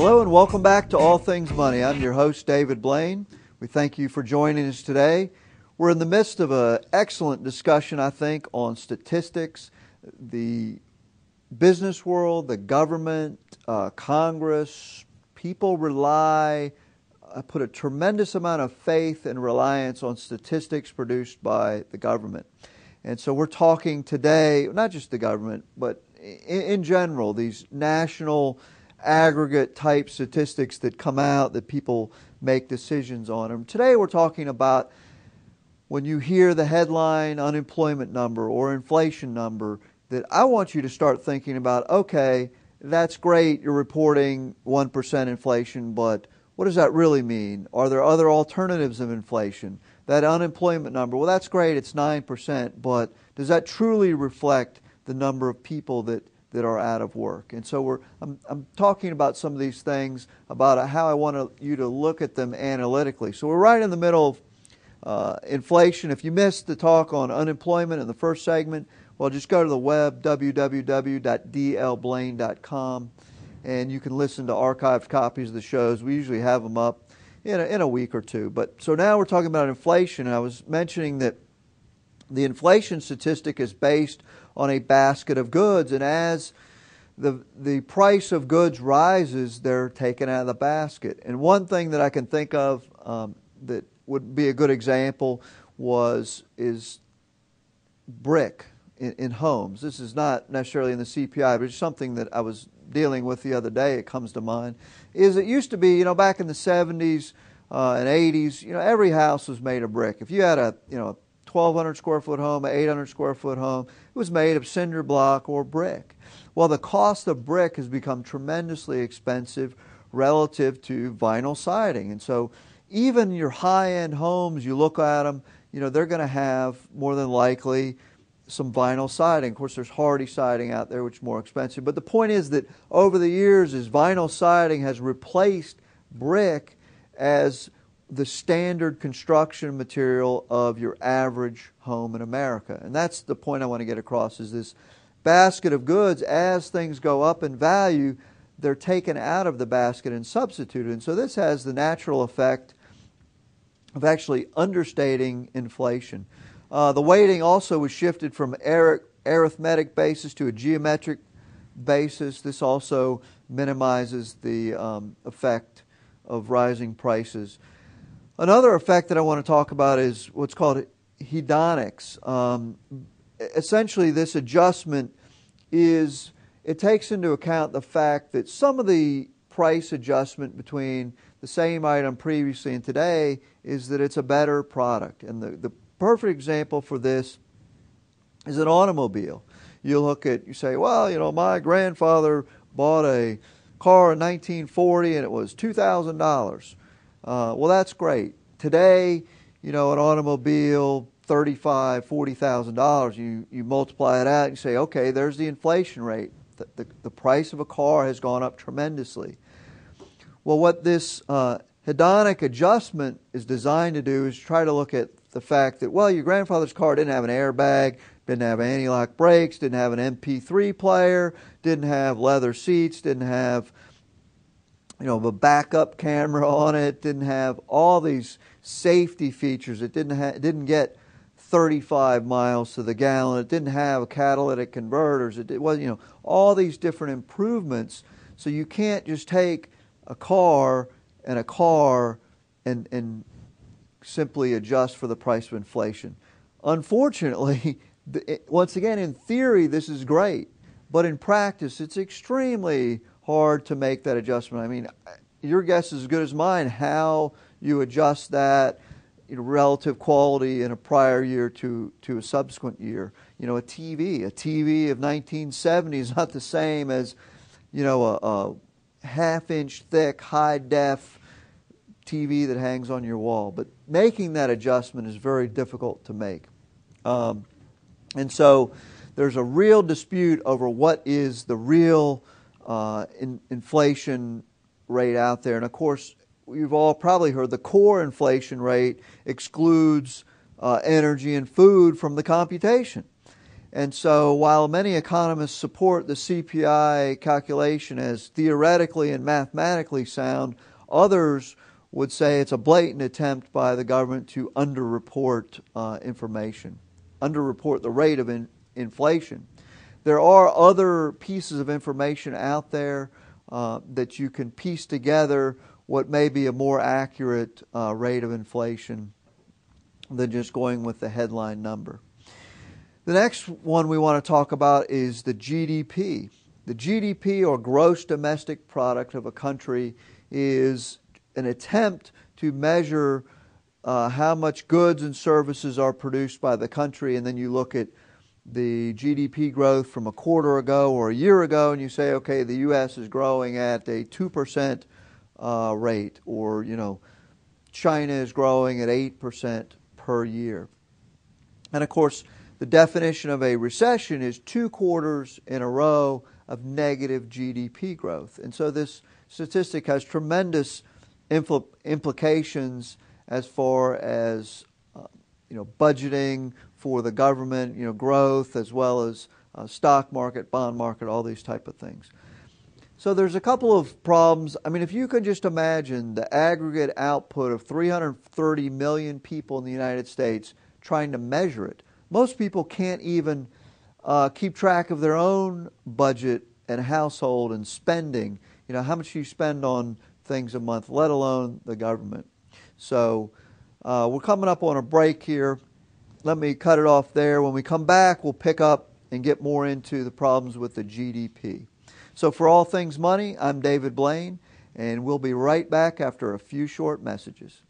Hello and welcome back to All Things Money. I'm your host, David Blain. We thank you for joining us today. We're in the midst of an excellent discussion, I think, on statistics, the business world, the government, Congress. People put a tremendous amount of faith and reliance on statistics produced by the government. And so we're talking today, not just the government, but in general, these national aggregate type statistics that come out that people make decisions on them. Today we're talking about when you hear the headline unemployment number or inflation number, that I want you to start thinking about, okay, that's great, you're reporting 1% inflation, but what does that really mean? Are there other alternatives of inflation? That unemployment number, well, that's great, it's 9%, but does that truly reflect the number of people that are out of work? And so I'm talking about some of these things, about how I want you to look at them analytically. So we're right in the middle of inflation. If you missed the talk on unemployment in the first segment, well, just go to the web, www.dlblain.com, and you can listen to archived copies of the shows. We usually have them up in a week or two. But so now we're talking about inflation, and I was mentioning that the inflation statistic is based on a basket of goods, and as the price of goods rises, they're taken out of the basket. And one thing that I can think of that would be a good example is brick in homes. This is not necessarily in the CPI, but it's something that I was dealing with the other day. It comes to mind. It used to be, back in the 70s and 80s, every house was made of brick. If you had a 1,200 square foot home, an 800 square foot home, it was made of cinder block or brick. Well, the cost of brick has become tremendously expensive relative to vinyl siding. And so even your high-end homes, you look at them, they're going to have more than likely some vinyl siding. Of course, there's hardy siding out there, which is more expensive. But the point is that over the years, as vinyl siding has replaced brick as the standard construction material of your average home in America. And that's the point I want to get across, is this basket of goods, as things go up in value, they're taken out of the basket and substituted. And so this has the natural effect of actually understating inflation. The weighting also was shifted from arithmetic basis to a geometric basis. This also minimizes the effect of rising prices. Another effect that I want to talk about is what's called hedonics. Essentially, this adjustment it takes into account the fact that some of the price adjustment between the same item previously and today is that it's a better product. And the perfect example for this is an automobile. You say, well, my grandfather bought a car in 1940 and it was $2,000. Well, that's great. Today, an automobile, $35,000, $40,000. You multiply it out and you say, okay, there's the inflation rate. The price of a car has gone up tremendously. Well, what this hedonic adjustment is designed to do is try to look at the fact that, well, your grandfather's car didn't have an airbag, didn't have anti-lock brakes, didn't have an MP3 player, didn't have leather seats, didn't have a backup camera on it, didn't have all these safety features. It didn't get 35 miles to the gallon. It didn't have catalytic converters. It was, all these different improvements. So you can't just take a car and simply adjust for the price of inflation. Unfortunately, once again, in theory, this is great, but in practice, it's extremely hard to make that adjustment. I mean, your guess is as good as mine how you adjust that relative quality in a prior year to a subsequent year. A TV of 1970 is not the same as a half-inch thick, high-def TV that hangs on your wall. But making that adjustment is very difficult to make. And so there's a real dispute over what is the real inflation rate out there. And of course, you've all probably heard the core inflation rate excludes energy and food from the computation. And so while many economists support the CPI calculation as theoretically and mathematically sound, others would say it's a blatant attempt by the government to underreport information, underreport the rate of inflation. There are other pieces of information out there that you can piece together what may be a more accurate rate of inflation than just going with the headline number. The next one we want to talk about is the GDP. The GDP, or gross domestic product of a country, is an attempt to measure how much goods and services are produced by the country, and then you look at the GDP growth from a quarter ago or a year ago, and you say, okay, the U.S. is growing at a 2% rate, or China is growing at 8% per year. And of course, the definition of a recession is 2 quarters in a row of negative GDP growth. And so this statistic has tremendous implications as far as budgeting for the government, growth, as well as stock market, bond market, all these type of things. So there's a couple of problems. I mean, if you could just imagine the aggregate output of 330 million people in the United States trying to measure it. Most people can't even keep track of their own budget and household and spending. How much you spend on things a month, let alone the government. So we're coming up on a break here. Let me cut it off there. When we come back, we'll pick up and get more into the problems with the GDP. So for All Things Money, I'm David Blain, and we'll be right back after a few short messages.